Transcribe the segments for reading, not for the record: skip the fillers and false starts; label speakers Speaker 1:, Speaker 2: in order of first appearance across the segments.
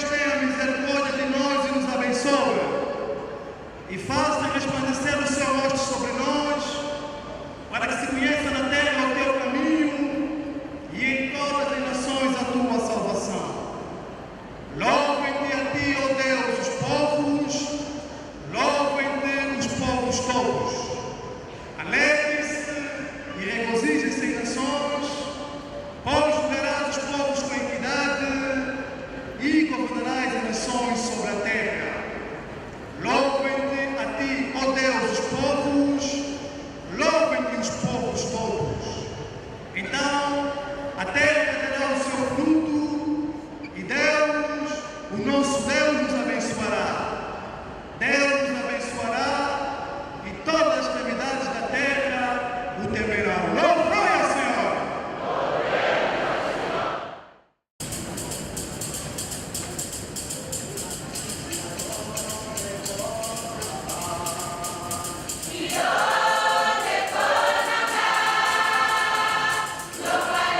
Speaker 1: Deus tenha misericórdia de nós e nos abençoe, e faça resplandecer o seu rosto sobre nós, para que se conheça na terra o teu caminho e em todas as nações a tua salvação. Louvem-te a ti, ó Deus, os povos, louvem-te os povos todos. Alegrem-se e regozijem-se em nações, pois julgarás os povos com equidade e governarás as nações sobre a terra. Louvem-te a ti, ó Deus, os povos, louvem-te os povos todos. Então a terra dará o seu fruto e Deus, o nosso Deus, nos abençoará. Deus nos abençoará e todas as extremidades da terra o temerão. Louvai ao Senhor!
Speaker 2: Louvare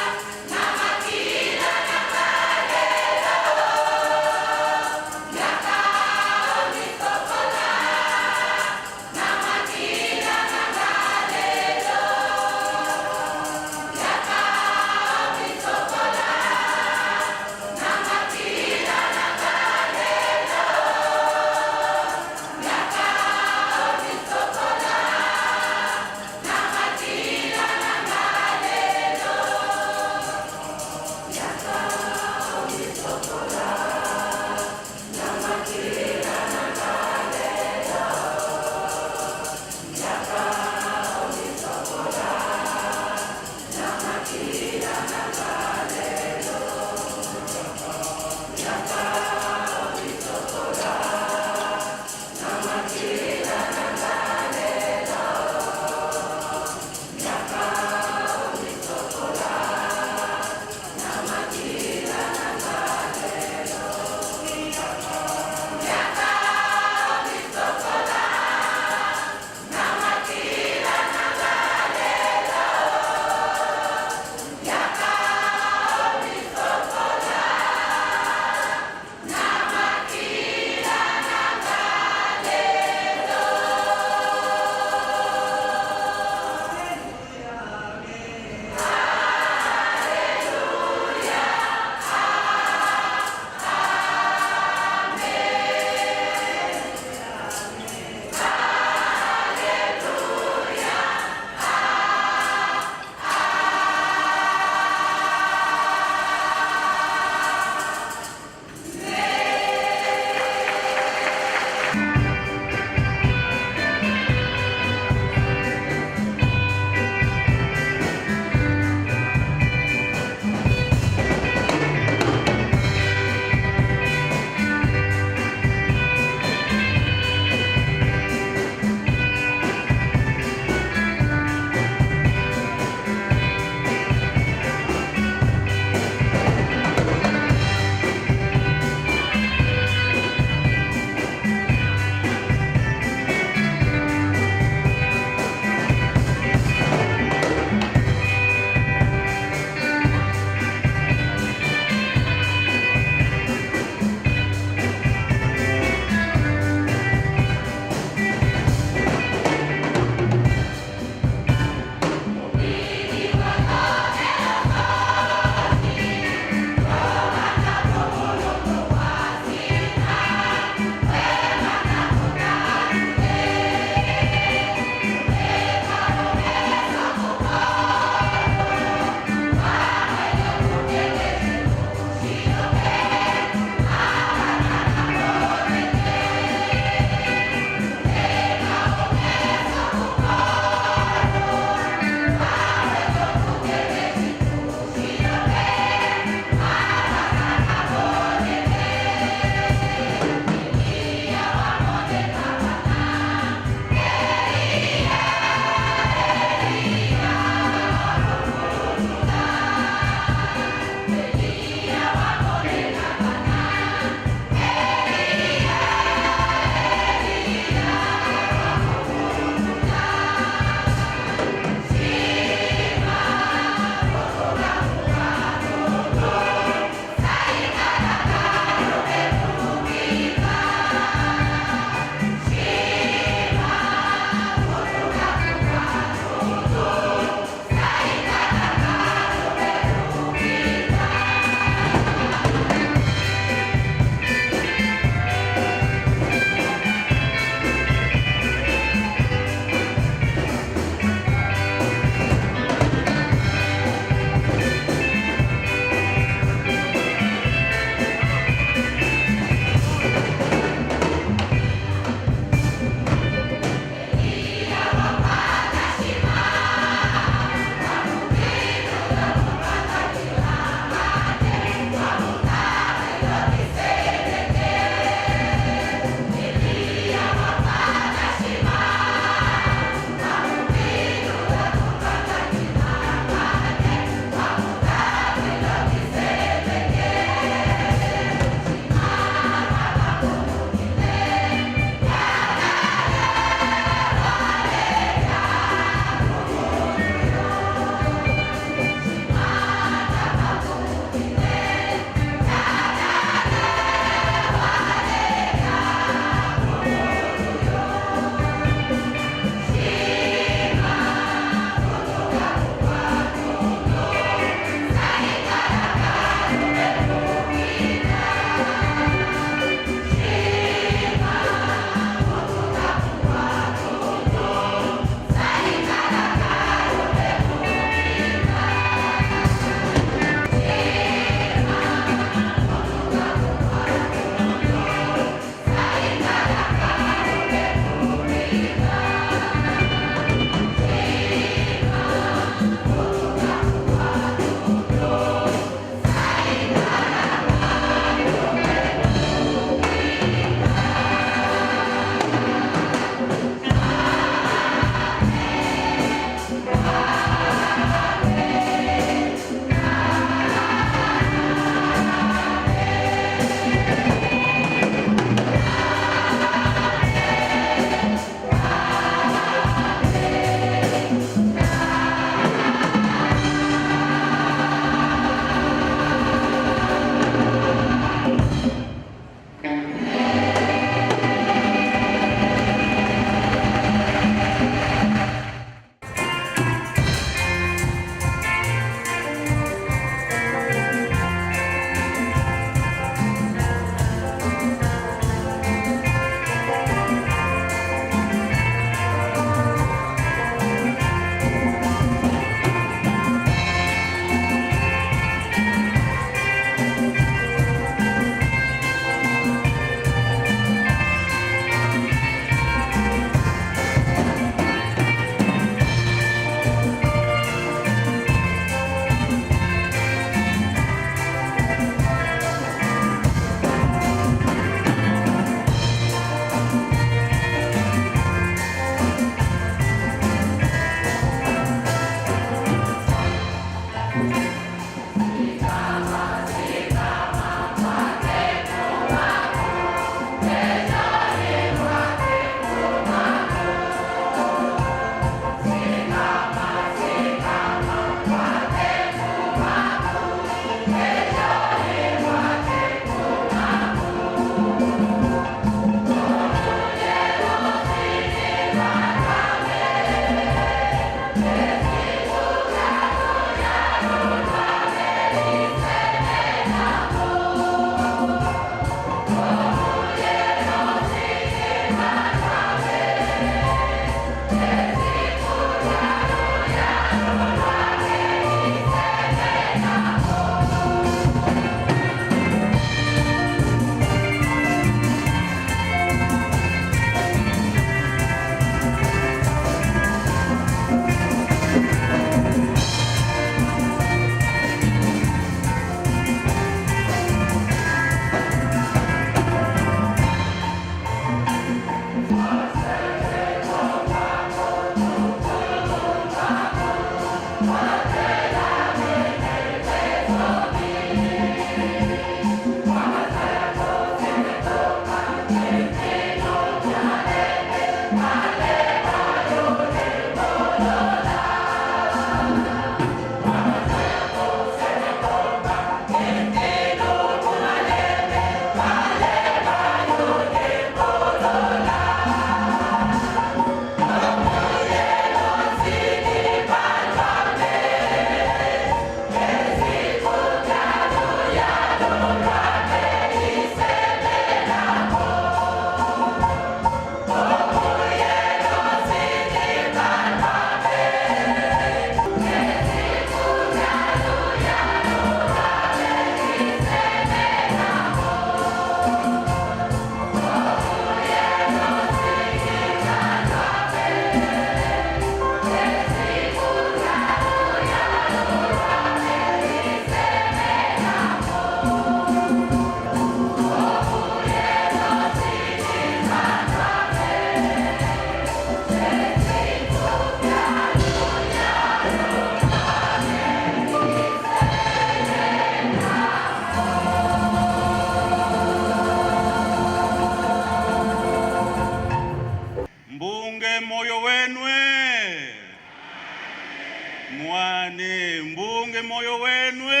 Speaker 2: Mwane, mbunge moyo wenu mwane.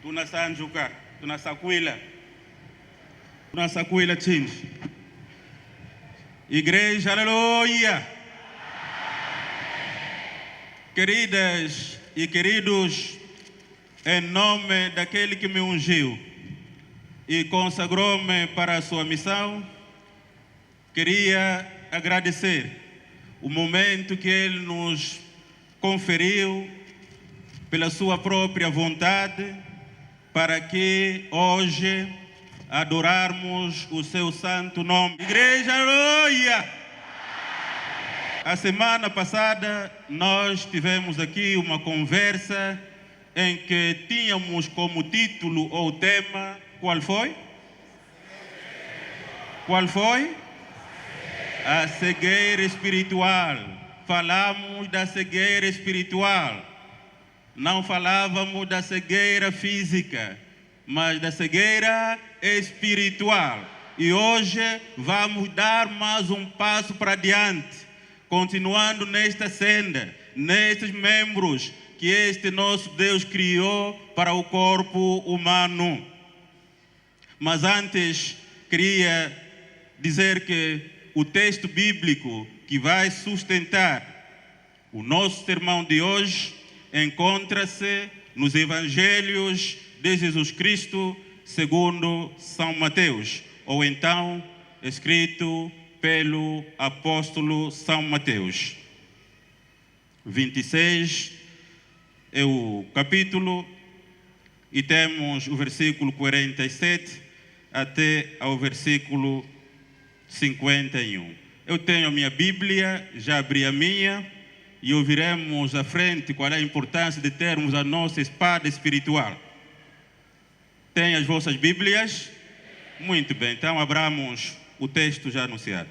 Speaker 2: Tunasanjuka, tunasakwila chini. Igreja, aleluia. Queridas e queridos, em nome daquele que me ungiu e consagrou-me para a sua missão, queria agradecer o momento que Ele nos conferiu pela sua própria vontade para que hoje adorarmos o seu santo nome. Igreja, aleluia! A semana passada nós tivemos aqui uma conversa em que tínhamos como título ou tema, qual foi? Qual foi? A cegueira espiritual. Falamos da cegueira espiritual. Não falávamos da cegueira física, mas da cegueira espiritual. E hoje vamos dar mais um passo para diante, continuando nesta senda, nestes membros que este nosso Deus criou para o corpo humano. Mas antes, queria dizer que o texto bíblico que vai sustentar o nosso sermão de hoje encontra-se nos Evangelhos de Jesus Cristo segundo São Mateus, ou então escrito pelo apóstolo São Mateus. 26 é o capítulo e temos o versículo 47 até ao versículo 51. Eu tenho a minha Bíblia, já abri a minha e ouviremos à frente qual é a importância de termos a nossa espada espiritual. Tem as vossas Bíblias? Muito bem, então abramos o texto já anunciado.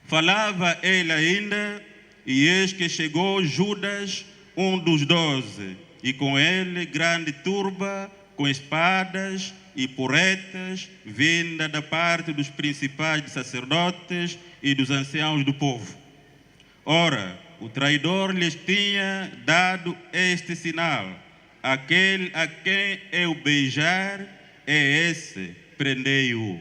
Speaker 2: Falava ele ainda, e eis que chegou Judas, um dos 12, e com ele grande turba, com espadas e porretas, vinda da parte dos principais sacerdotes e dos anciãos do povo. Ora, o traidor lhes tinha dado este sinal: aquele a quem eu beijar é esse, prendei-o.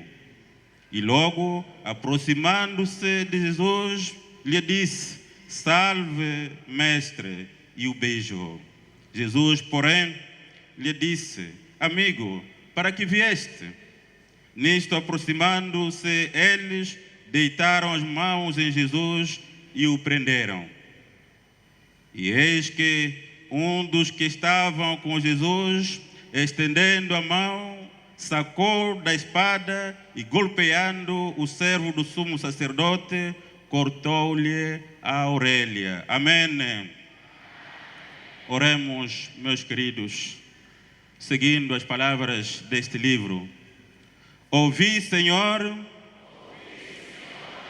Speaker 2: E logo, aproximando-se de Jesus, lhe disse: salve, mestre, e o beijou. Jesus, porém, lhe disse: amigo, para que vieste? Nisto, aproximando-se eles, deitaram as mãos em Jesus e o prenderam. E eis que um dos que estavam com Jesus, estendendo a mão, sacou da espada e, golpeando o servo do sumo sacerdote, cortou-lhe a orelha. Amém. Oremos, meus queridos, seguindo as palavras deste livro. Ouvi, Senhor,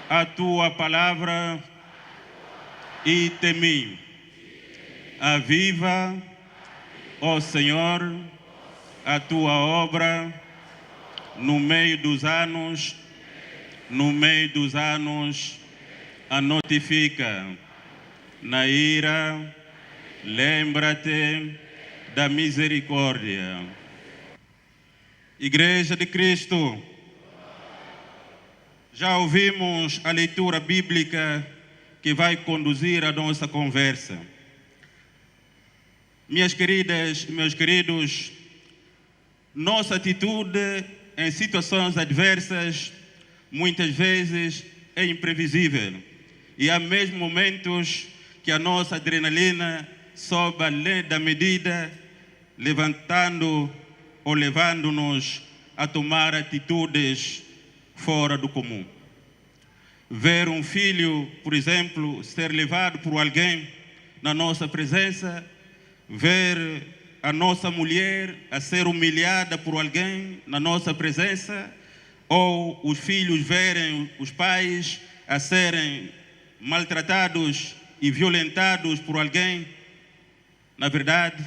Speaker 2: a tua palavra e temi. Aviva, ó Senhor, a tua obra no meio dos anos, a notifica. Na ira, lembra-te da misericórdia. Igreja de Cristo, já ouvimos a leitura bíblica que vai conduzir a nossa conversa. Minhas queridas e meus queridos, nossa atitude em situações adversas muitas vezes é imprevisível. E há mesmo momentos que a nossa adrenalina sobe além da medida, levantando ou levando-nos a tomar atitudes fora do comum. Ver um filho, por exemplo, ser levado por alguém na nossa presença, ver a nossa mulher a ser humilhada por alguém na nossa presença, ou os filhos verem os pais a serem maltratados e violentados por alguém. Na verdade,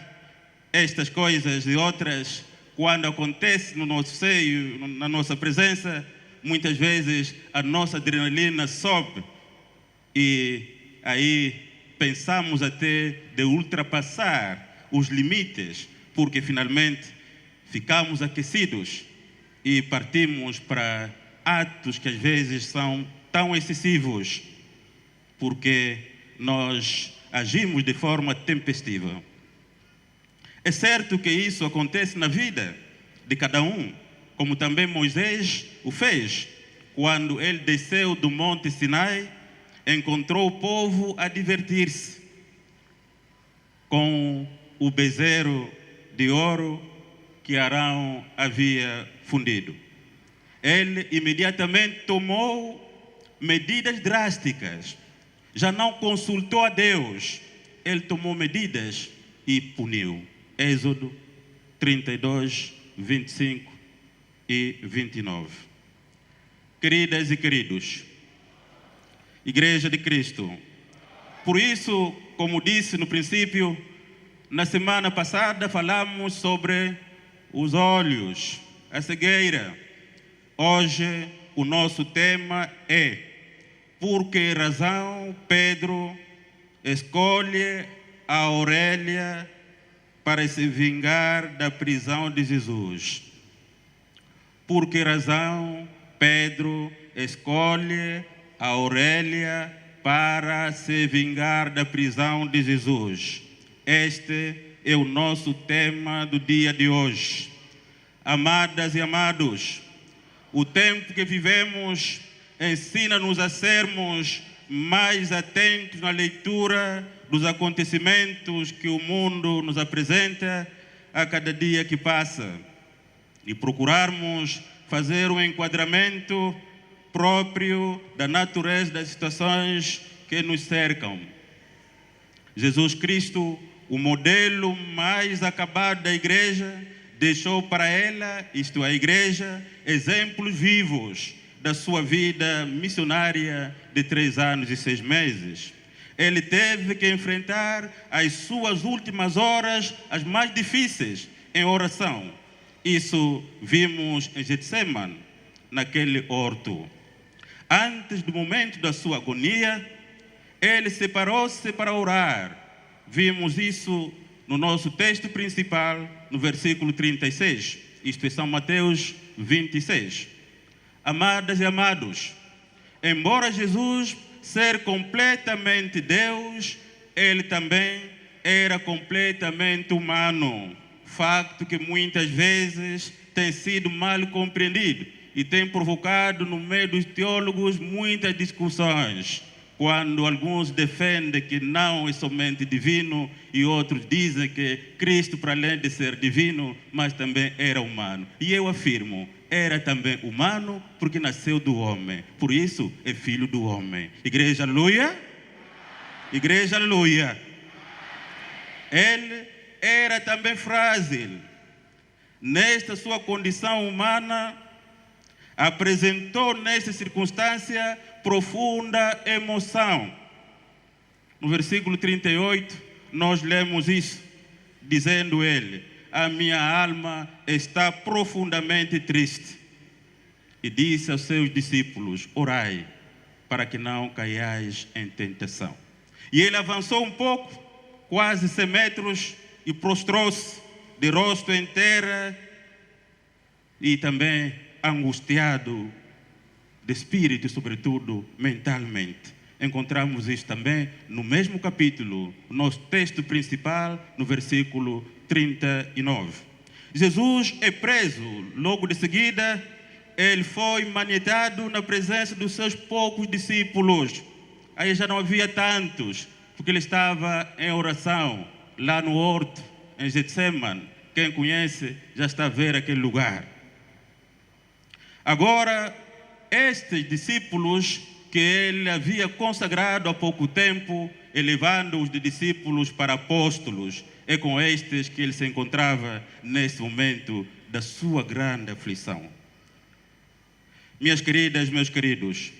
Speaker 2: estas coisas e outras, quando acontecem no nosso seio, na nossa presença, muitas vezes a nossa adrenalina sobe e aí pensamos até de ultrapassar os limites, porque finalmente ficamos aquecidos e partimos para atos que às vezes são tão excessivos, porque nós agimos de forma tempestiva. É certo que isso acontece na vida de cada um, como também Moisés o fez, quando ele desceu do Monte Sinai, encontrou o povo a divertir-se com o bezerro de ouro que Arão havia fundido. Ele imediatamente tomou medidas drásticas, já não consultou a Deus, ele tomou medidas e puniu. Êxodo 32, 25 e 29. Queridas e queridos, Igreja de Cristo, por isso, como disse no princípio, na semana passada falamos sobre os olhos, a cegueira. Hoje o nosso tema é: por que razão Pedro escolhe a Aurélia para se vingar da prisão de Jesus? Por que razão Pedro escolhe a Aurélia para se vingar da prisão de Jesus? Este é o nosso tema do dia de hoje. Amadas e amados, o tempo que vivemos ensina-nos a sermos mais atentos na leitura dos acontecimentos que o mundo nos apresenta a cada dia que passa e procurarmos fazer um enquadramento próprio da natureza das situações que nos cercam. Jesus Cristo, o modelo mais acabado da igreja, deixou para ela, isto é, a igreja, exemplos vivos da sua vida missionária de 3 anos e 6 meses. Ele teve que enfrentar as suas últimas horas, as mais difíceis, em oração. Isso vimos em Getsemane, naquele horto. Antes do momento da sua agonia, ele separou-se para orar. Vimos isso no nosso texto principal, no versículo 36. Isto é São Mateus 26. Amadas e amados, embora Jesus ser completamente Deus, ele também era completamente humano. Facto que muitas vezes tem sido mal compreendido e tem provocado no meio dos teólogos muitas discussões, quando alguns defendem que não é somente divino e outros dizem que Cristo, para além de ser divino, mas também era humano. E eu afirmo, era também humano porque nasceu do homem, por isso é filho do homem. Igreja, aleluia! Igreja, aleluia! Ele era também frágil. Nesta sua condição humana, apresentou nesta circunstância profunda emoção. No versículo 38, nós lemos isso, dizendo ele: a minha alma está profundamente triste. E disse aos seus discípulos: orai, para que não caiais em tentação. E ele avançou um pouco, quase 100 metros, e prostrou-se de rosto em terra, e também angustiado de espírito, sobretudo mentalmente. Encontramos isso também no mesmo capítulo, nosso texto principal, no versículo 39. Jesus é preso, logo de seguida, ele foi manietado na presença dos seus poucos discípulos. Aí já não havia tantos, porque ele estava em oração, lá no horto, em Getsemane. Quem conhece já está a ver aquele lugar. Agora, estes discípulos que ele havia consagrado há pouco tempo, elevando-os de discípulos para apóstolos, é com estes que ele se encontrava nesse momento da sua grande aflição. Minhas queridas, meus queridos,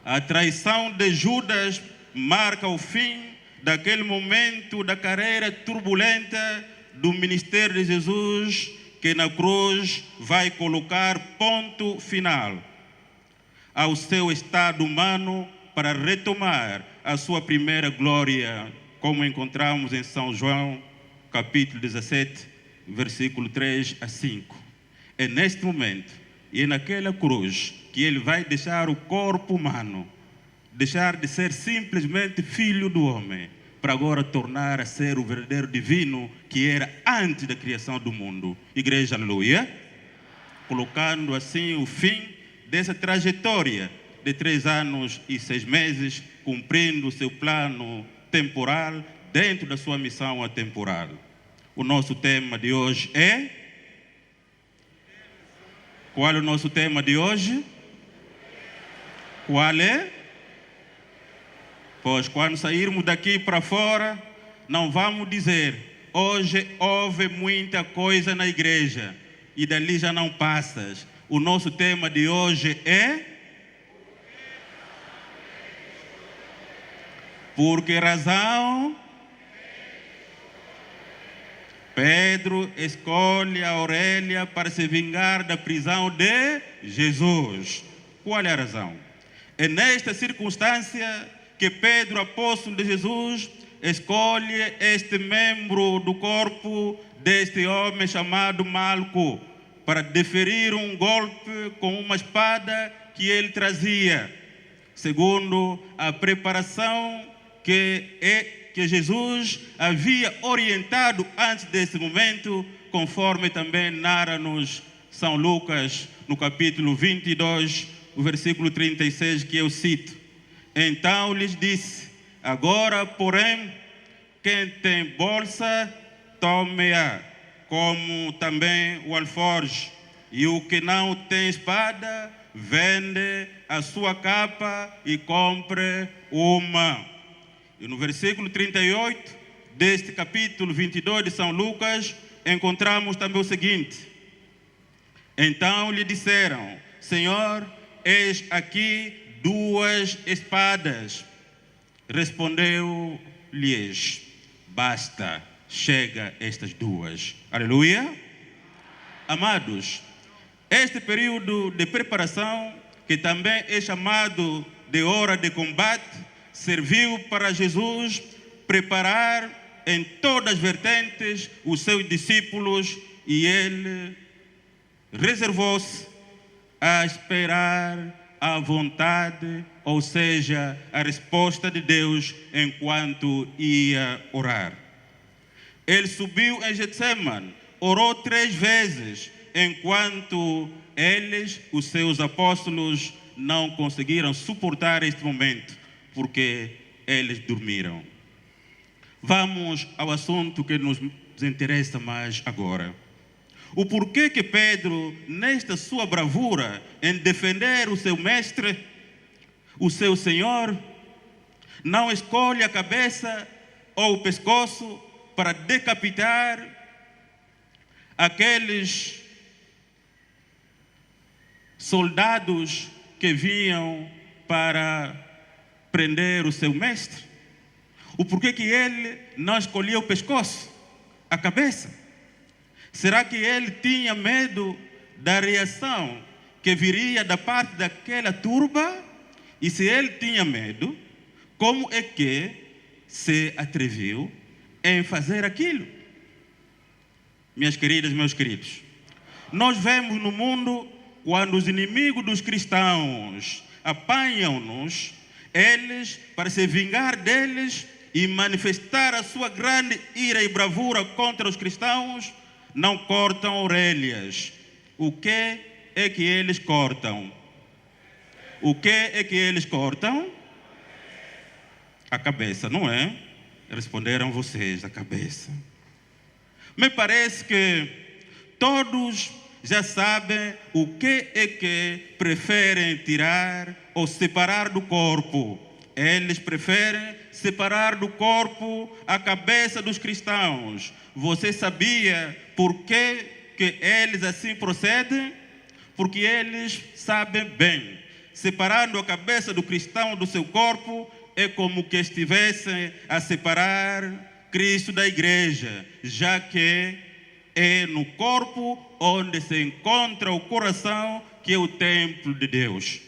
Speaker 2: a traição de Judas marca o fim daquele momento da carreira turbulenta do ministério de Jesus, que na cruz vai colocar ponto final ao seu estado humano para retomar a sua primeira glória, como encontramos em São João, capítulo 17, versículo 3 a 5. É neste momento e naquela cruz que ele vai deixar o corpo humano, deixar de ser simplesmente filho do homem, para agora tornar a ser o verdadeiro divino que era antes da criação do mundo. Igreja, aleluia. Colocando assim o fim dessa trajetória de 3 anos e 6 meses, cumprindo o seu plano temporal dentro da sua missão atemporal. O nosso tema de hoje é... Qual é o nosso tema de hoje? Qual é? Pois quando sairmos daqui para fora, não vamos dizer: hoje houve muita coisa na igreja e dali já não passas. O nosso tema de hoje é... Por que razão Pedro escolhe a Aurélia para se vingar da prisão de Jesus? Qual é a razão? É nesta circunstância que Pedro, apóstolo de Jesus, escolhe este membro do corpo deste homem chamado Malco para deferir um golpe com uma espada que ele trazia, segundo a preparação que Jesus havia orientado antes desse momento, conforme também narra-nos São Lucas, no capítulo 22, o versículo 36, que eu cito. Então lhes disse: agora, porém, quem tem bolsa, tome-a, como também o alforje, e o que não tem espada, vende a sua capa e compre uma. E no versículo 38 deste capítulo 22 de São Lucas, encontramos também o seguinte: então lhe disseram: Senhor, eis aqui 2 espadas. Respondeu-lhes: basta, chega estas 2. Aleluia. Amados, este período de preparação, que também é chamado de hora de combate, serviu para Jesus preparar em todas as vertentes os seus discípulos, e ele reservou-se a esperar a vontade, ou seja, a resposta de Deus enquanto ia orar. Ele subiu em Getsemane, orou 3 vezes, enquanto eles, os seus apóstolos, não conseguiram suportar este momento, porque eles dormiram. Vamos ao assunto que nos interessa mais agora. O porquê que Pedro, nesta sua bravura em defender o seu mestre, o seu Senhor, não escolhe a cabeça ou o pescoço para decapitar aqueles soldados que vinham para prender o seu mestre? O porquê que ele não escolheu o pescoço, a cabeça? Será que ele tinha medo da reação que viria da parte daquela turba? E se ele tinha medo, como é que se atreveu em fazer aquilo? Minhas queridas, meus queridos, nós vemos no mundo, quando os inimigos dos cristãos apanham-nos, eles, para se vingar deles e manifestar a sua grande ira e bravura contra os cristãos, não cortam orelhas. O que é que eles cortam? O que é que eles cortam? A cabeça, não é? Responderam vocês, a cabeça. Me parece que todos já sabem o que é que preferem tirar ou separar do corpo. Eles preferem separar do corpo a cabeça dos cristãos. Você sabia por que eles assim procedem? Porque eles sabem bem. Separando a cabeça do cristão do seu corpo é como que estivessem a separar Cristo da igreja, já que é no corpo onde se encontra o coração, que é o templo de Deus.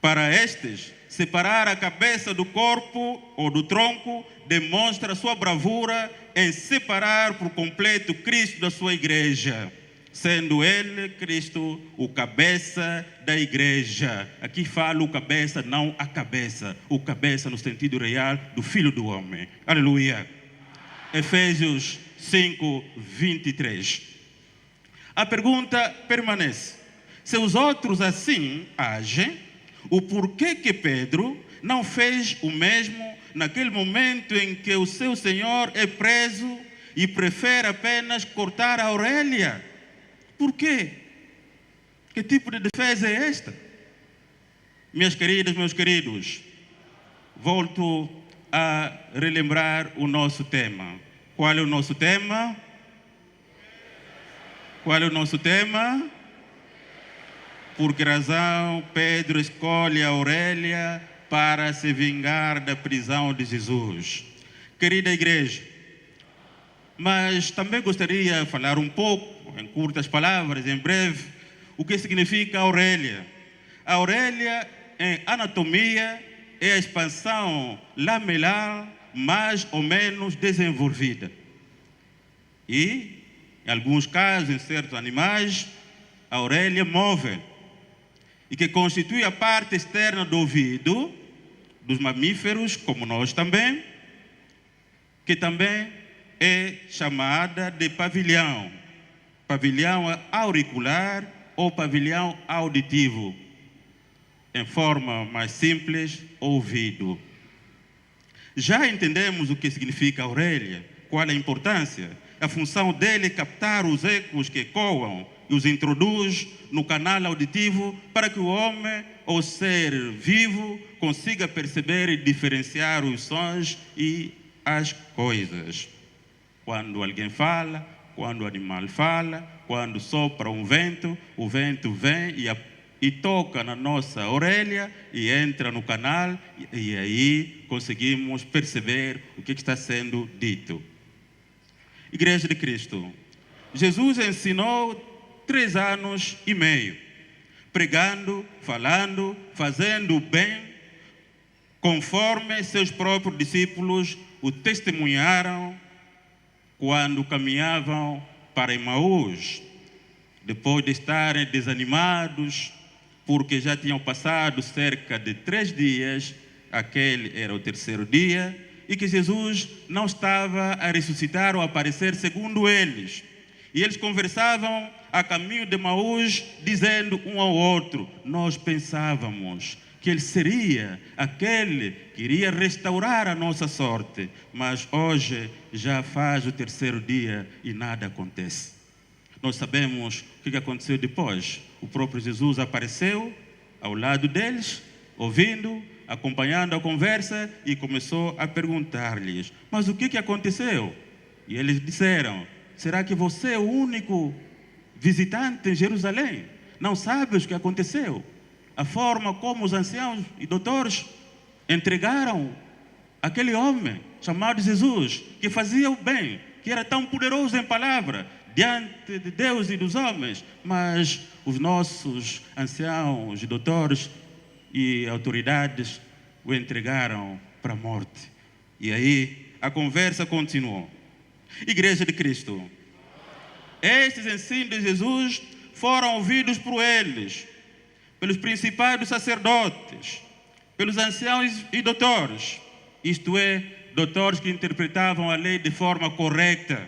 Speaker 2: Para estes, separar a cabeça do corpo ou do tronco, demonstra sua bravura em separar por completo Cristo da sua igreja, sendo ele, Cristo, o cabeça da igreja. Aqui fala o cabeça, não a cabeça. O cabeça no sentido real do Filho do Homem. Aleluia. Efésios 5, 23. A pergunta permanece. Se os outros assim agem, o porquê que Pedro não fez o mesmo naquele momento em que o seu Senhor é preso e prefere apenas cortar a orelha? Por quê? Que tipo de defesa é esta? Minhas queridas, meus queridos, volto a relembrar o nosso tema. Qual é o nosso tema? Qual é o nosso tema? Por que razão Pedro escolhe a Aurélia para se vingar da prisão de Jesus? Querida igreja, mas também gostaria de falar um pouco, em curtas palavras, em breve, o que significa Aurélia. A Aurélia, em anatomia, é a expansão lamelar mais ou menos desenvolvida. E, em alguns casos, em certos animais, a orelha móvel, e que constitui a parte externa do ouvido dos mamíferos, como nós também, que também é chamada de pavilhão. Pavilhão auricular ou pavilhão auditivo. Em forma mais simples, ouvido. Já entendemos o que significa a orelha, qual a importância. A função dele é captar os ecos que ecoam e os introduz no canal auditivo para que o homem, ou ser vivo, consiga perceber e diferenciar os sons e as coisas. Quando alguém fala, quando o animal fala, quando sopra um vento, o vento vem e toca na nossa orelha e entra no canal e aí conseguimos perceber o que está sendo dito. Igreja de Cristo, Jesus ensinou 3 anos e meio, pregando, falando, fazendo o bem, conforme seus próprios discípulos o testemunharam quando caminhavam para Emaús, depois de estarem desanimados, porque já tinham passado cerca de 3 dias, aquele era o 3º dia, e que Jesus não estava a ressuscitar ou a aparecer segundo eles. E eles conversavam a caminho de Emaús, dizendo um ao outro: nós pensávamos que ele seria aquele que iria restaurar a nossa sorte, mas hoje já faz o 3º dia e nada acontece. Nós sabemos o que aconteceu depois. O próprio Jesus apareceu ao lado deles, ouvindo, acompanhando a conversa, e começou a perguntar-lhes: mas o que aconteceu? E eles disseram: será que você é o único visitante em Jerusalém? Não sabes o que aconteceu? A forma como os anciãos e doutores entregaram aquele homem chamado Jesus, que fazia o bem, que era tão poderoso em palavra, diante de Deus e dos homens, mas os nossos anciãos e doutores e autoridades o entregaram para a morte. E aí a conversa continuou. Igreja de Cristo, estes ensinos de Jesus foram ouvidos por eles, pelos principais dos sacerdotes, pelos anciãos e doutores, isto é, doutores que interpretavam a lei de forma correta.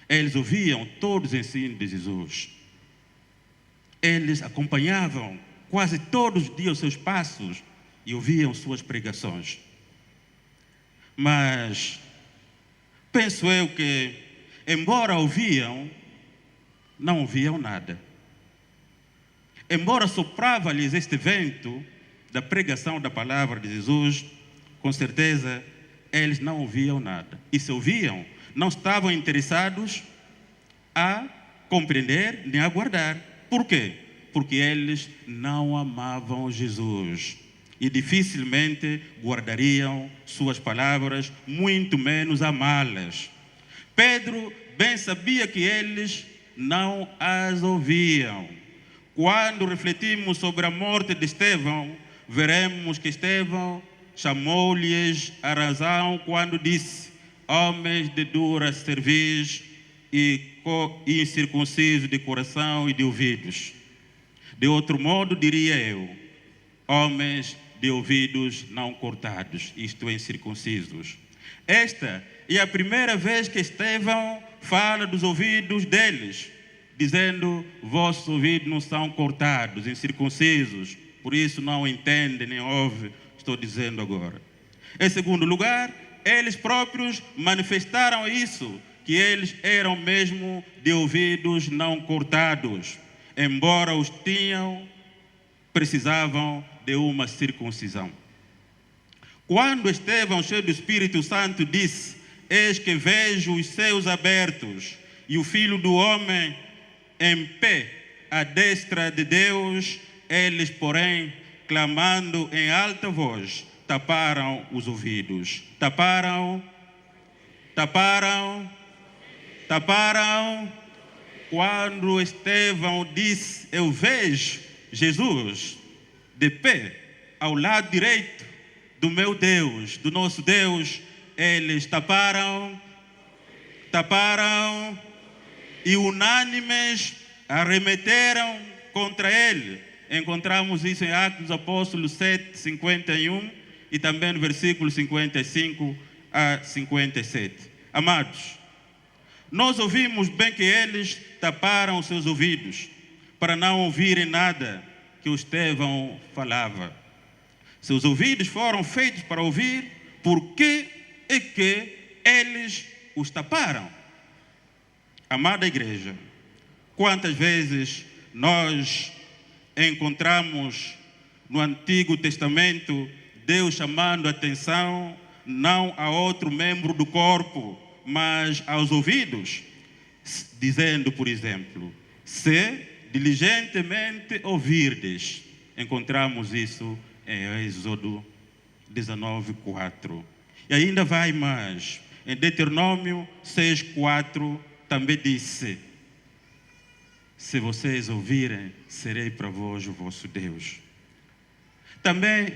Speaker 2: Eles ouviam todos os ensinos de Jesus. Eles acompanhavam quase todos os dias os seus passos e ouviam suas pregações. Mas penso eu que, embora ouviam, não ouviam nada. Embora soprava-lhes este vento da pregação da palavra de Jesus, com certeza eles não ouviam nada. E se ouviam, não estavam interessados a compreender nem a aguardar. Por quê? Porque eles não amavam Jesus e dificilmente guardariam suas palavras, muito menos amá-las. Pedro bem sabia que eles não as ouviam. Quando refletimos sobre a morte de Estevão, veremos que Estevão chamou-lhes a razão quando disse: homens de dura cerviz e incircuncisos de coração e de ouvidos. De outro modo, diria eu, homens de ouvidos não cortados, isto é, incircuncisos. Esta é a primeira vez que Estevão fala dos ouvidos deles, dizendo: vossos ouvidos não são cortados, incircuncisos, por isso não entendem nem ouvem, estou dizendo agora. Em segundo lugar, eles próprios manifestaram isso, que eles eram mesmo de ouvidos não cortados, embora os tinham, precisavam de uma circuncisão. Quando Estevão, cheio do Espírito Santo, disse: eis que vejo os céus abertos e o Filho do Homem em pé à destra de Deus, eles, porém, clamando em alta voz, taparam os ouvidos. Taparam. Quando Estevão disse: eu vejo Jesus de pé ao lado direito do meu Deus, do nosso Deus, eles taparam e unânimes arremeteram contra ele. Encontramos isso em Atos dos Apóstolos 7, 51 e também no versículo 55 a 57. Amados, nós ouvimos bem que eles taparam os seus ouvidos para não ouvirem nada que o Estevão falava. Seus ouvidos foram feitos para ouvir, por que é que eles os taparam? Amada igreja, quantas vezes nós encontramos no Antigo Testamento Deus chamando a atenção não a outro membro do corpo, mas aos ouvidos, dizendo, por exemplo: se diligentemente ouvirdes. Encontramos isso em Êxodo 19:4. E ainda vai mais. Em Deuteronômio 6:4 também disse: se vocês ouvirem, serei para vós o vosso Deus. Também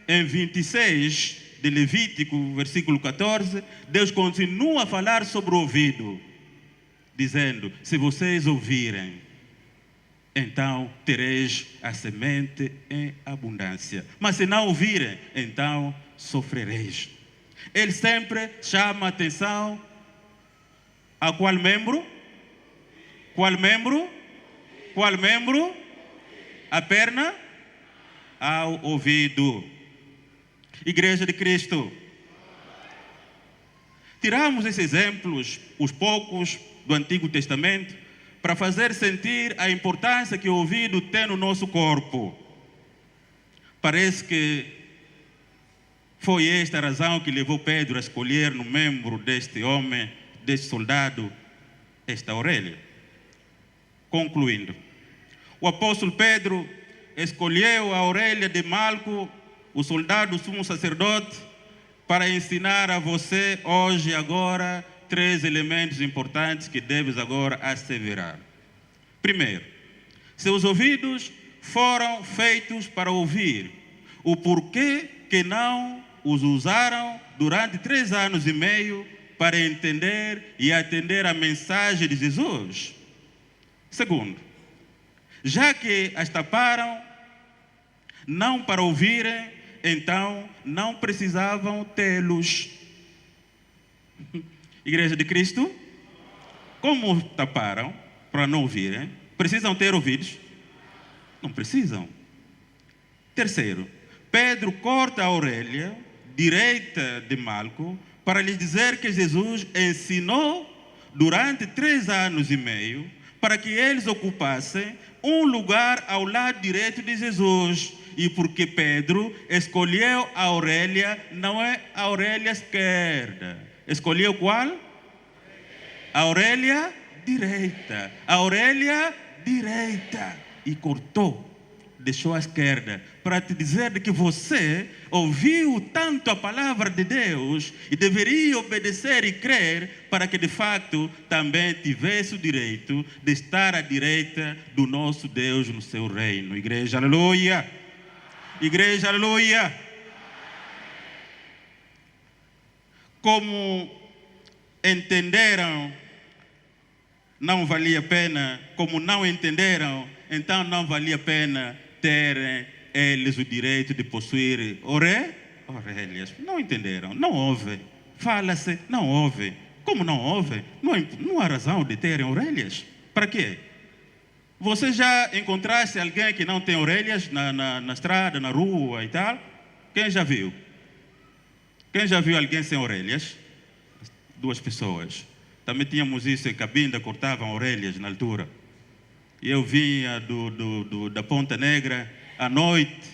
Speaker 2: em 26 de Levítico, versículo 14, Deus continua a falar sobre o ouvido, dizendo: se vocês ouvirem, então tereis a semente em abundância. Mas se não ouvirem, então sofrereis. Ele sempre chama a atenção a qual membro? Qual membro? Qual membro? A perna? Ao ouvido. Igreja de Cristo. Tiramos esses exemplos, os poucos do Antigo Testamento, para fazer sentir a importância que o ouvido tem no nosso corpo. Parece que foi esta a razão que levou Pedro a escolher no membro deste homem, deste soldado, esta orelha. Concluindo, o apóstolo Pedro escolheu a orelha de Malco, o soldado sumo sacerdote, para ensinar a você hoje e agora 3 elementos importantes que deves agora asseverar. Primeiro, seus ouvidos foram feitos para ouvir. O porquê que não os usaram durante 3 anos e meio para entender e atender a mensagem de Jesus? Segundo, já que as taparam, não para ouvirem, então não precisavam tê-los. Igreja de Cristo, como taparam para não ouvirem? Precisam ter ouvidos? Não precisam. Terceiro, Pedro corta a orelha direita de Malco para lhes dizer que Jesus ensinou durante 3 anos e meio para que eles ocupassem um lugar ao lado direito de Jesus. E porque Pedro escolheu a orelha, não é a orelha esquerda. Escolheu qual? A orelha direita. A orelha direita. E cortou deixou à esquerda, para te dizer de que você ouviu tanto a palavra de Deus e deveria obedecer e crer para que de facto também tivesse o direito de estar à direita do nosso Deus no seu reino. Igreja, aleluia! Igreja, aleluia! Como entenderam, não valia a pena. Como não entenderam, então não valia a pena terem eles o direito de possuir orelhas. Não entenderam, não ouvem. Fala-se, não ouvem. Como não ouvem? Não há razão de terem orelhas. Para quê? Você já encontraste alguém que não tem orelhas na estrada, na rua e tal? Quem já viu? Quem já viu alguém sem orelhas? 2 pessoas. Também tínhamos isso em Cabinda, cortavam orelhas na altura. E eu vinha da Ponta Negra, à noite,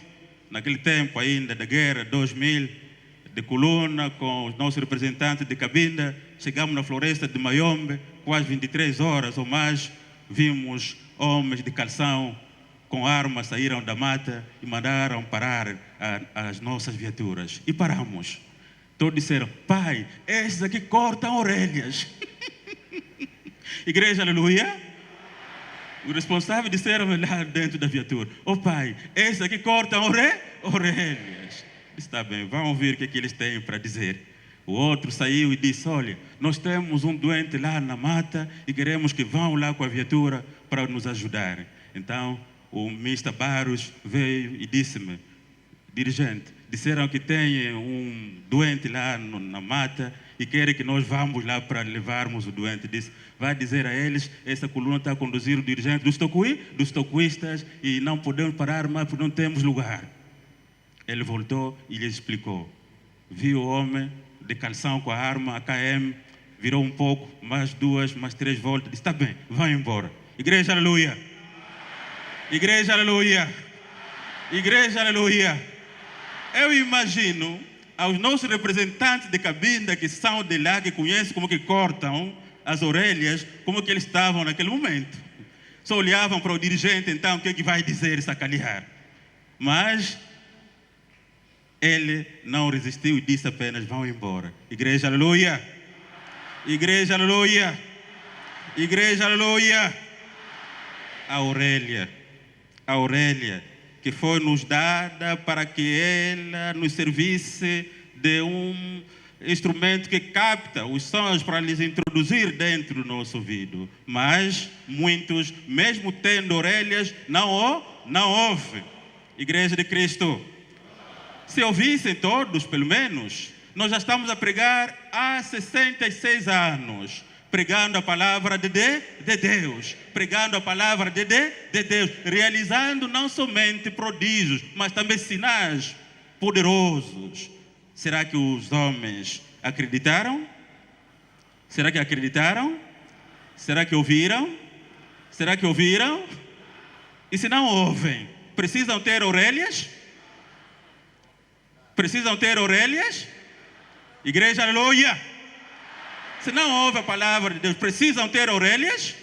Speaker 2: naquele tempo ainda da guerra, 2000, de coluna, com os nossos representantes de Cabinda. Chegamos na floresta de Mayombe, quase 23 horas ou mais, vimos homens de calção com armas saíram da mata e mandaram parar as nossas viaturas. E paramos. Todos disseram: pai, esses aqui cortam orelhas. Igreja, aleluia. Os responsáveis disseram lá dentro da viatura: oh pai, esses aqui cortam orelhas. Está bem, vamos ouvir o que eles têm para dizer. O outro saiu e disse: olha, nós temos um doente lá na mata e queremos que vão lá com a viatura para nos ajudar. Então o Mr. Barros veio e disse-me: dirigente, disseram que tem um doente lá na mata e querem que nós vamos lá para levarmos o doente. Disse: vai dizer a eles, essa coluna está a conduzir o dirigente dos tocuistas e não podemos parar mais porque não temos lugar. Ele voltou e lhe explicou. Viu o homem de calção com a arma, a KM, virou um pouco, mais 2, mais 3 voltas, disse: está bem, vai embora. Igreja, aleluia. Igreja, aleluia. Igreja, aleluia. Eu imagino aos nossos representantes de Cabinda, que são de lá, que conhecem como que cortam as orelhas, como que eles estavam naquele momento. Só olhavam para o dirigente, então, o que vai dizer, sacanear. Mas ele não resistiu e disse apenas: vão embora. Igreja, aleluia. Igreja, aleluia. Igreja, aleluia. A orelha que foi nos dada para que ela nos servisse de um instrumento que capta os sons para lhes introduzir dentro do nosso ouvido. Mas muitos, mesmo tendo orelhas, não ouvem. Igreja de Cristo. Se ouvissem todos, pelo menos, nós já estamos a pregar há 66 anos. Pregando a palavra de Deus, pregando a palavra de Deus, realizando não somente prodígios, mas também sinais poderosos. Será que os homens acreditaram? Será que acreditaram? Será que ouviram? Será que ouviram? E se não ouvem, precisam ter orelhas? Precisam ter orelhas? Igreja, aleluia! Se não ouve a palavra de Deus, precisam ter orelhas?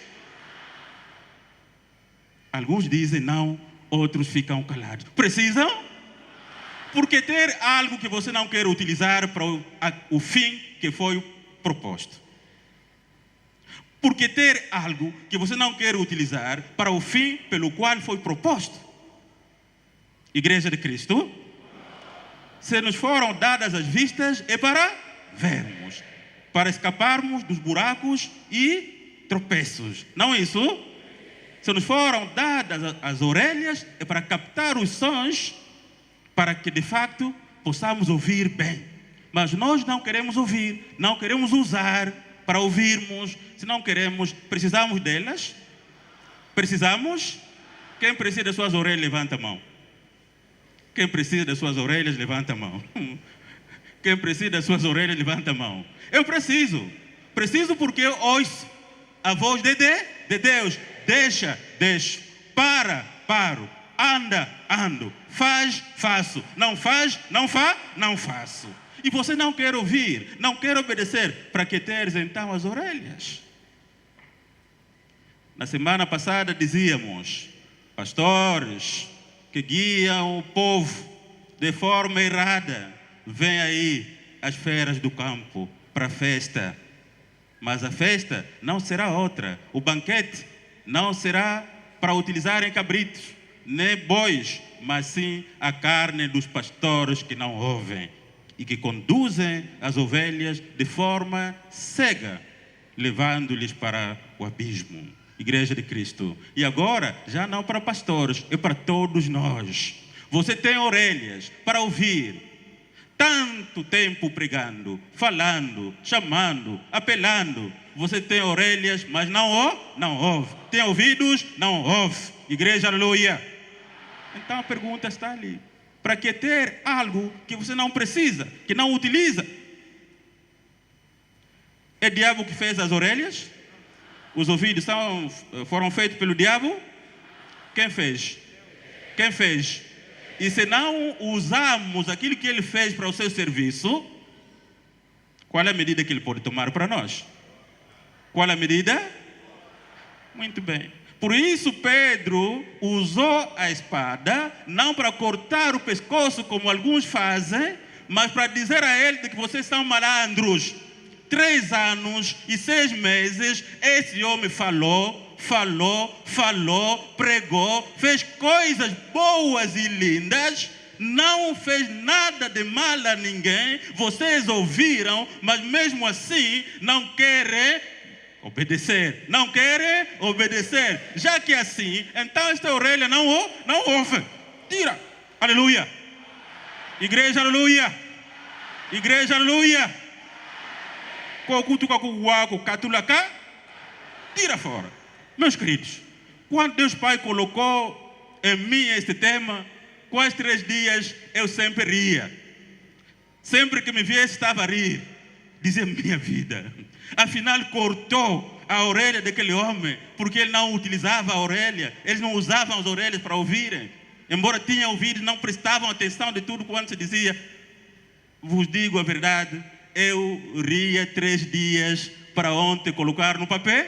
Speaker 2: Alguns dizem não, outros ficam calados. Precisam? Porque ter algo que você não quer utilizar para o fim que foi proposto. Porque ter algo que você não quer utilizar para o fim pelo qual foi proposto. Igreja de Cristo, se nos foram dadas as vistas, é para vermos, para escaparmos dos buracos e tropeços. Não é isso? Se nos foram dadas as orelhas, é para captar os sons, para que de facto possamos ouvir bem. Mas nós não queremos ouvir, não queremos usar para ouvirmos. Se não queremos, precisamos delas? Precisamos? Quem precisa das suas orelhas, levanta a mão. Quem precisa das suas orelhas, levanta a mão. Quem precisa das suas orelhas, levanta a mão. Eu preciso. Preciso porque eu ouço a voz de Deus. Deixa, deixo. Paro. Anda, ando. Faz, faço. Não faz, não faço. E você não quer ouvir, não quer obedecer. Para que teres então as orelhas? Na semana passada dizíamos: pastores, que guiam o povo de forma errada. Vem aí as feras do campo para a festa. Mas a festa não será outra. O banquete não será para utilizarem cabritos, nem bois, mas sim a carne dos pastores que não ouvem e que conduzem as ovelhas de forma cega, levando-lhes para o abismo. Igreja de Cristo. E agora, já não para pastores, é para todos nós. Você tem orelhas para ouvir. Tanto tempo pregando, falando, chamando, apelando. Você tem orelhas, mas não ouve. Tem ouvidos, não ouve. Igreja, aleluia. Então a pergunta está ali. Para que ter algo que você não precisa, que não utiliza? É o diabo que fez as orelhas? Os ouvidos foram feitos pelo diabo? Quem fez? Quem fez? E se não usamos aquilo que ele fez para o seu serviço, qual é a medida que ele pode tomar para nós? Qual é a medida? Muito bem. Por isso Pedro usou a espada, não para cortar o pescoço como alguns fazem, mas para dizer a ele que vocês são malandros. 3 anos e 6 meses, esse homem falou, pregou, fez coisas boas e lindas, não fez nada de mal a ninguém. Vocês ouviram, mas mesmo assim não querem obedecer. Não querem obedecer. Já que é assim, então esta orelha não ouve. Tira. Aleluia. Igreja, aleluia. Igreja, aleluia. Tira fora. Meus queridos, quando Deus Pai colocou em mim este tema, quase 3 dias eu sempre ria. Sempre que me viesse estava a rir. Dizia minha vida. Afinal cortou a orelha daquele homem, porque ele não utilizava a orelha. Eles não usavam as orelhas para ouvirem. Embora tinham ouvido, não prestavam atenção de tudo quanto se dizia. Vos digo a verdade, eu ria 3 dias para ontem colocar no papel,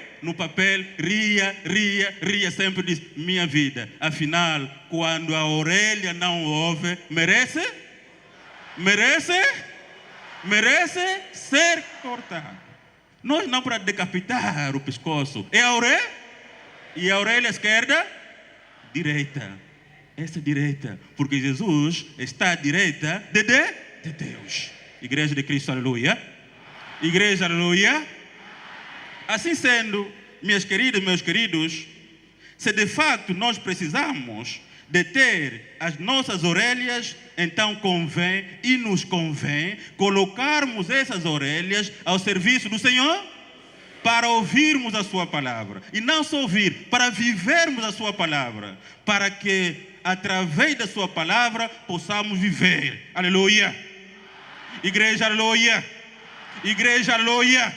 Speaker 2: ria, sempre diz, minha vida. Afinal, quando a orelha não ouve, merece ser cortada. Nós não para decapitar o pescoço, é a orelha, e a orelha esquerda, direita. Essa direita, porque Jesus está à direita de Deus. Igreja de Cristo, aleluia. Igreja, aleluia. Assim sendo, minhas queridas e meus queridos, se de fato nós precisamos de ter as nossas orelhas, então convém e nos convém colocarmos essas orelhas ao serviço do Senhor para ouvirmos a sua palavra. E não só ouvir, para vivermos a sua palavra, para que através da sua palavra possamos viver. Aleluia. Igreja, aleluia. Igreja, aleluia.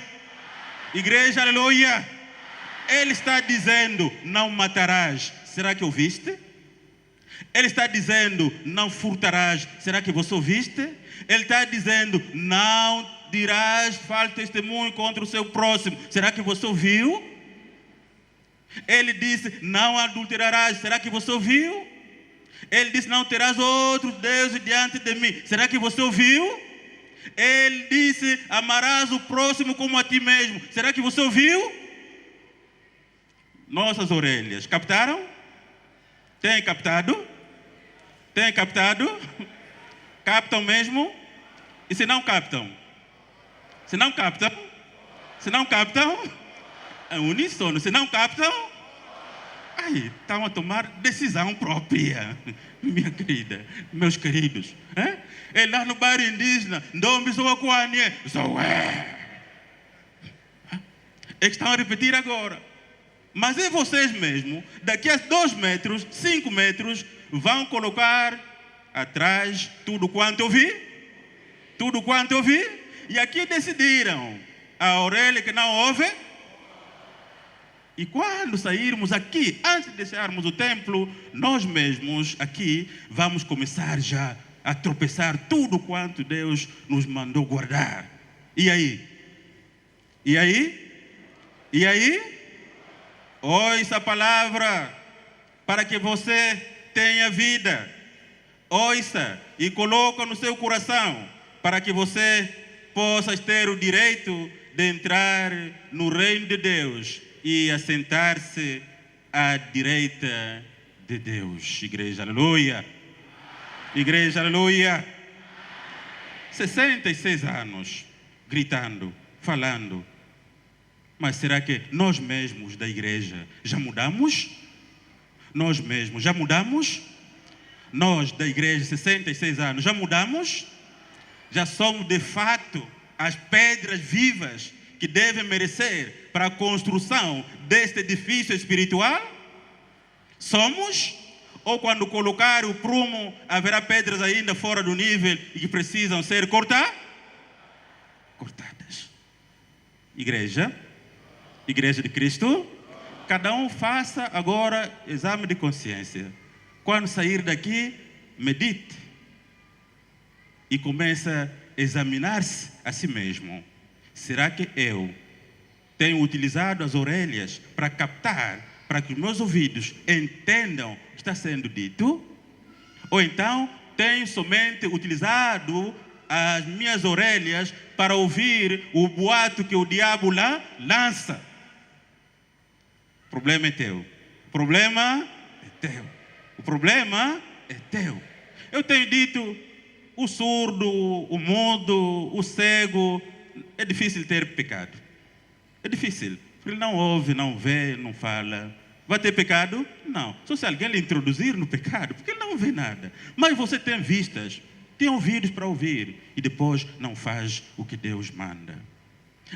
Speaker 2: Igreja, aleluia. Ele está dizendo, não matarás. Será que ouviste? Ele está dizendo, não furtarás. Será que você ouviste? Ele está dizendo, não dirás falso testemunho contra o seu próximo. Será que você ouviu? Ele disse, não adulterarás. Será que você ouviu? Ele disse, não terás outros deuses diante de mim. Será que você ouviu? Ele disse, amarás o próximo como a ti mesmo. Será que você ouviu? Nossas orelhas, captaram? Tem captado? Tem captado? Captam mesmo? E se não captam? Se não captam? Se não captam? É uníssono. Se não captam? Aí, estão a tomar decisão própria. Minha querida, meus queridos. É lá no bairro indígena, Ndombi sou Aquane, sou que estão a repetir agora. Mas é vocês mesmo, daqui a 2 metros, 5 metros, vão colocar atrás tudo quanto eu vi. Tudo quanto eu vi. E aqui decidiram, a orelha que não ouve. E quando sairmos aqui, antes de deixarmos o templo, nós mesmos aqui vamos começar já a tropeçar tudo quanto Deus nos mandou guardar. E aí? E aí? Ouça a palavra para que você tenha vida. Ouça e coloca no seu coração para que você possa ter o direito de entrar no reino de Deus e assentar-se à direita de Deus. Igreja, aleluia. Igreja, aleluia. 66 anos gritando, falando. Mas será que nós mesmos da igreja já mudamos? Nós mesmos já mudamos? Nós da igreja, 66 anos, já mudamos? Já somos de fato as pedras vivas que devem merecer para a construção deste edifício espiritual? Somos? Ou quando colocar o prumo, haverá pedras ainda fora do nível e que precisam ser cortadas? Igreja de Cristo, cada um faça agora exame de consciência. Quando sair daqui, medite e comece a examinar-se a si mesmo. Será que eu tenho utilizado as orelhas para captar, para que os meus ouvidos entendam o que está sendo dito? Ou então tenho somente utilizado as minhas orelhas para ouvir o boato que o diabo lá lança? O problema é teu. O problema é teu. O problema é teu. Eu tenho dito, o surdo, o mudo, o cego, é difícil ter pecado. É difícil. Porque ele não ouve, não vê, não fala. Vai ter pecado? Não. Só se alguém lhe introduzir no pecado, porque ele não vê nada. Mas você tem vistas, tem ouvidos para ouvir, e depois não faz o que Deus manda.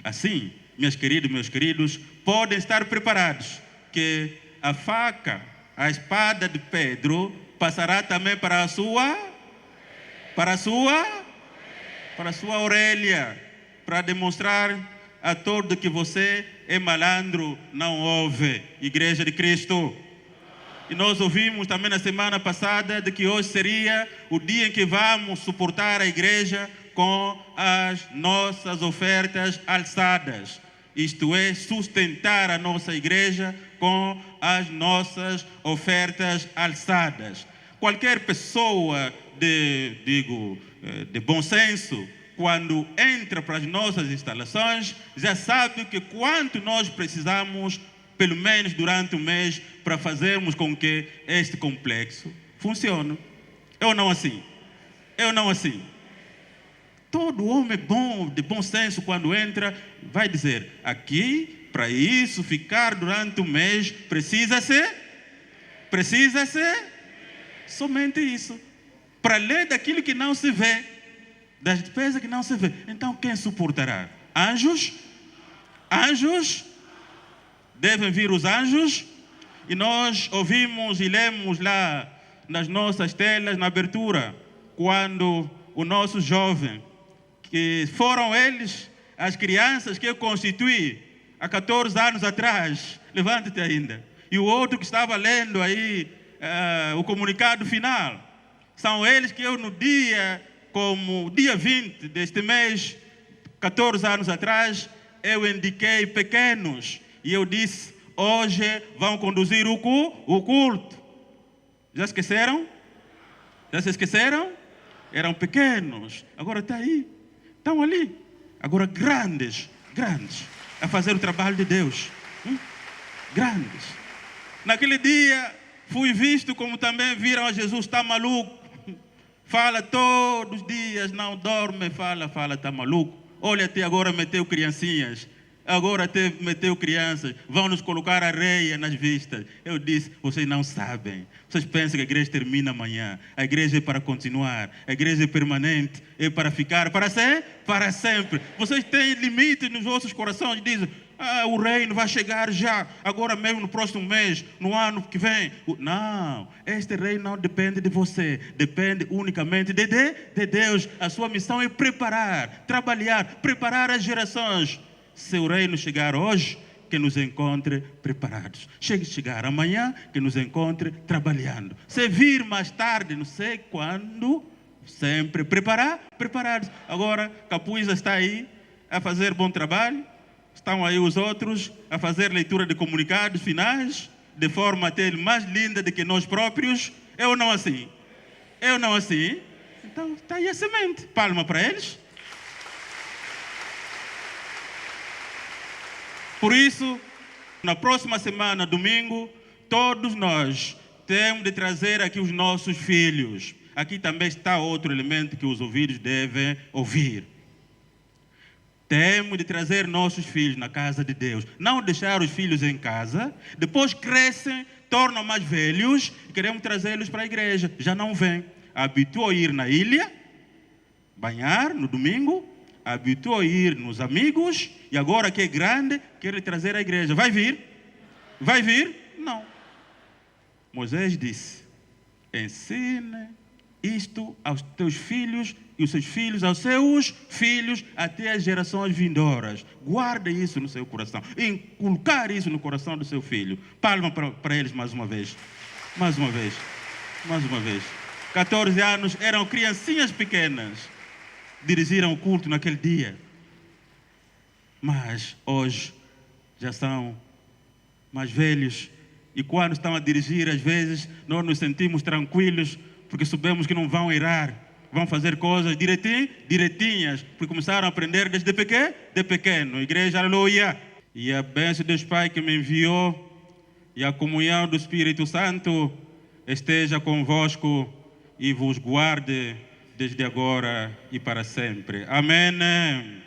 Speaker 2: Assim, minhas queridas e meus queridos, podem estar preparados, que a faca, a espada de Pedro, passará também para a sua orelha, para demonstrar a todo que você é malandro, não ouve. Igreja de Cristo. E nós ouvimos também na semana passada de que hoje seria o dia em que vamos suportar a igreja com as nossas ofertas alçadas. Isto é, sustentar a nossa igreja com as nossas ofertas alçadas. Qualquer pessoa de bom senso, quando entra para as nossas instalações, já sabe que quanto nós precisamos, pelo menos durante um mês, para fazermos com que este complexo funcione. Eu não assim. Todo homem bom, de bom senso, quando entra, vai dizer, aqui, para isso, ficar durante um mês, precisa-se somente isso. Para além daquilo que não se vê, das despesas que não se vê. Então, quem suportará? Anjos? Devem vir os anjos? E nós ouvimos e lemos lá nas nossas telas, na abertura, quando o nosso jovem, que foram eles, as crianças que eu constituí há 14 anos atrás, levante-te ainda, e o outro que estava lendo aí o comunicado final, são eles que eu no dia 20 deste mês, 14 anos atrás, eu indiquei pequenos, e eu disse, hoje vão conduzir o culto. Já esqueceram? Já se esqueceram? Eram pequenos, agora está aí. Estão ali, agora grandes, a fazer o trabalho de Deus. Grandes. Naquele dia, fui visto como também viram a Jesus, está maluco. Fala todos os dias, não dorme, fala, está maluco. Olha, até agora meteu criancinhas. Agora até meteu crianças, vão nos colocar areia nas vistas. Eu disse, vocês não sabem. Vocês pensam que a igreja termina amanhã. A igreja é para continuar. A igreja é permanente. É para ficar para sempre. Vocês têm limites nos vossos corações. Dizem, o reino vai chegar já. Agora mesmo no próximo mês, no ano que vem. Não, este reino não depende de você. Depende unicamente de Deus. A sua missão é preparar, trabalhar, preparar as gerações. Se o reino chegar hoje, que nos encontre preparados. Chegar amanhã, que nos encontre trabalhando. Se vir mais tarde, não sei quando, sempre preparados. Agora, Capuíza está aí a fazer bom trabalho. Estão aí os outros a fazer leitura de comunicados finais, de forma até mais linda do que nós próprios. É ou não assim? É ou não assim? Então está aí a semente. Palma para eles. Por isso, na próxima semana, domingo, todos nós temos de trazer aqui os nossos filhos. Aqui também está outro elemento que os ouvidos devem ouvir. Temos de trazer nossos filhos na casa de Deus. Não deixar os filhos em casa. Depois crescem, tornam mais velhos e queremos trazê-los para a igreja. Já não vêm. Habituou a ir na ilha, banhar no domingo. Habituou a ir nos amigos. E agora que é grande, quer trazer à igreja. Vai vir? Vai vir? Não. Moisés disse: ensine isto aos teus filhos e os seus filhos aos seus filhos até as gerações vindouras. Guarde isso no seu coração. Inculcar isso no coração do seu filho. Palma para eles mais uma vez. Mais uma vez. Mais uma vez. 14 anos, eram criancinhas pequenas. Dirigiram o culto naquele dia. Mas hoje já são mais velhos. E quando estão a dirigir, às vezes, nós nos sentimos tranquilos, porque sabemos que não vão errar. Vão fazer coisas direitinhas, porque começaram a aprender desde pequeno. Igreja, aleluia. E a bênção de Deus Pai que me enviou e a comunhão do Espírito Santo esteja convosco e vos guarde desde agora e para sempre. Amém.